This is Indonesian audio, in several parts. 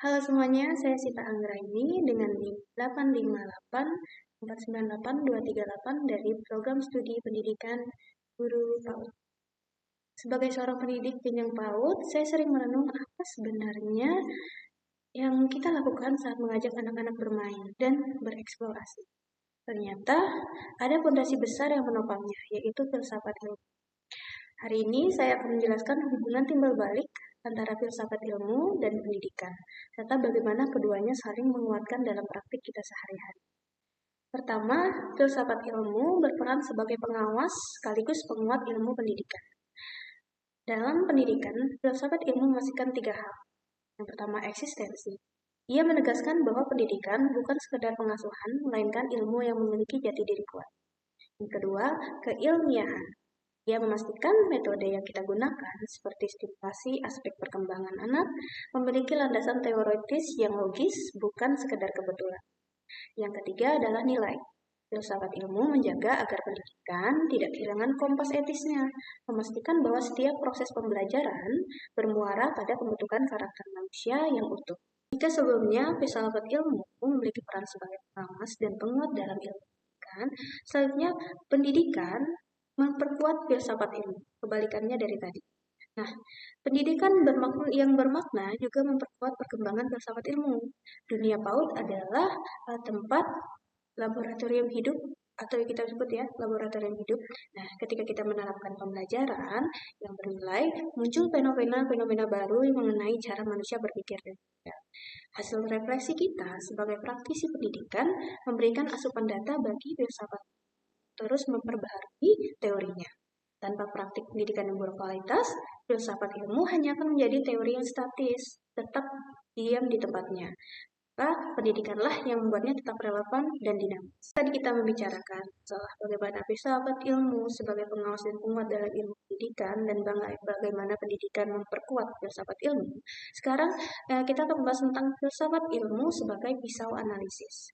Halo semuanya, saya Sita Anggraini dengan NIM 858498238 dari Program Studi Pendidikan Guru PAUD. Sebagai seorang pendidik jenjang PAUD, saya sering merenung apa sebenarnya yang kita lakukan saat mengajak anak-anak bermain dan bereksplorasi. Ternyata ada fondasi besar yang menopangnya, yaitu filsafat ilmu. Hari ini saya akan menjelaskan hubungan timbal balik antara filsafat ilmu dan pendidikan, serta bagaimana keduanya saling menguatkan dalam praktik kita sehari-hari. Pertama, filsafat ilmu berperan sebagai pengawas sekaligus penguat ilmu pendidikan. Dalam pendidikan, filsafat ilmu memastikan 3 hal. Yang pertama, eksistensi. Ia menegaskan bahwa pendidikan bukan sekedar pengasuhan, melainkan ilmu yang memiliki jati diri kuat. Yang kedua, keilmiahan. Ia memastikan metode yang kita gunakan, seperti stimulasi aspek perkembangan anak, memiliki landasan teoritis yang logis, bukan sekedar kebetulan. Yang ketiga adalah nilai. Filsafat ilmu menjaga agar pendidikan tidak kehilangan kompas etisnya, memastikan bahwa setiap proses pembelajaran bermuara pada pembentukan karakter manusia yang utuh. Jika sebelumnya filsafat ilmu memiliki peran sebagai pengawas dan penguat dalam ilmu pendidikan, selanjutnya pendidikan memperkuat filsafat ilmu, kebalikannya dari tadi. Nah, pendidikan yang bermakna juga memperkuat perkembangan filsafat ilmu. Dunia PAUD adalah tempat laboratorium hidup, atau kita sebut ya, laboratorium hidup. Nah, ketika kita menerapkan pembelajaran yang bernilai, muncul fenomena baru mengenai cara manusia berpikir dan belajar. Hasil refleksi kita sebagai praktisi pendidikan memberikan asupan data bagi filsafat terus memperbaharui teorinya. Tanpa praktik pendidikan yang berkualitas, filsafat ilmu hanya akan menjadi teori yang statis, tetap diam di tempatnya. Maka pendidikanlah yang membuatnya tetap relevan dan dinamis. Tadi kita membicarakan soal bagaimana filsafat ilmu sebagai pengawas dan penguat dalam ilmu pendidikan dan bagaimana pendidikan memperkuat filsafat ilmu. Sekarang kita akan membahas tentang filsafat ilmu sebagai pisau analisis.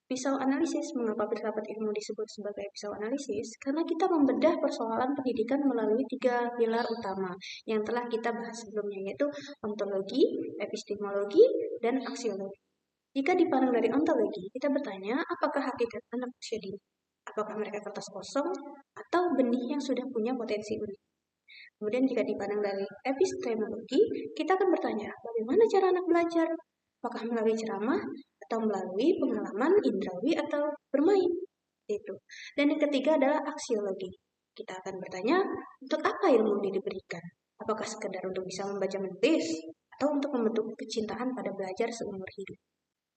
Pisau analisis, mengapa filsafat ilmu disebut sebagai pisau analisis? Karena kita membedah persoalan pendidikan melalui 3 pilar utama yang telah kita bahas sebelumnya, yaitu ontologi, epistemologi, dan aksiologi. Jika dipandang dari ontologi, kita bertanya, apakah hakikat anak usia dini? Apakah mereka kertas kosong atau benih yang sudah punya potensi unik? Kemudian jika dipandang dari epistemologi, kita akan bertanya, bagaimana cara anak belajar? Apakah melalui ceramah atau melalui pengalaman indrawi atau bermain? Itu. Dan yang ketiga adalah aksiologi. Kita akan bertanya, untuk apa ilmu ini diberikan? Apakah sekedar untuk bisa membaca menulis atau untuk membentuk kecintaan pada belajar seumur hidup?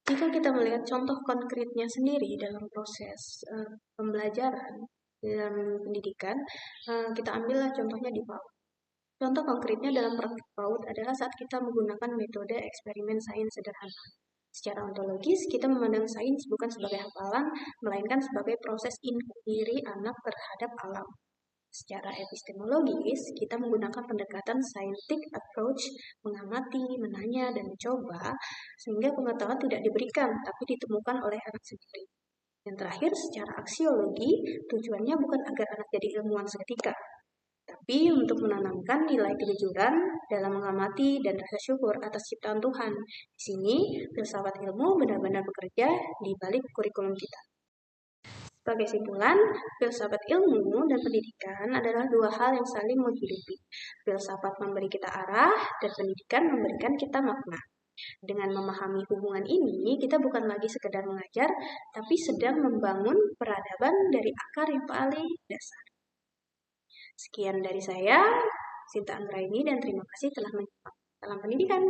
Jika kita melihat contoh konkretnya sendiri dalam proses pembelajaran dalam pendidikan, kita ambillah contohnya di PAUD. Contoh konkretnya dalam praktik PAUD adalah saat kita menggunakan metode eksperimen sains sederhana. Secara ontologis, kita memandang sains bukan sebagai hafalan, melainkan sebagai proses inquiry anak terhadap alam. Secara epistemologis, kita menggunakan pendekatan scientific approach, mengamati, menanya, dan mencoba, sehingga pengetahuan tidak diberikan, tapi ditemukan oleh anak sendiri. Dan terakhir, secara aksiologi, tujuannya bukan agar anak jadi ilmuwan seketika, tapi untuk menanamkan nilai kejujuran dalam mengamati dan rasa syukur atas ciptaan Tuhan. Di sini, filsafat ilmu benar-benar bekerja di balik kurikulum kita. Sebagai kesimpulan, filsafat ilmu dan pendidikan adalah 2 hal yang saling menghidupi. Filsafat memberi kita arah dan pendidikan memberikan kita makna. Dengan memahami hubungan ini, kita bukan lagi sekedar mengajar, tapi sedang membangun peradaban dari akar yang paling dasar. Sekian dari saya, Sinta Anggraini, dan terima kasih telah menyimak dalam pendidikan.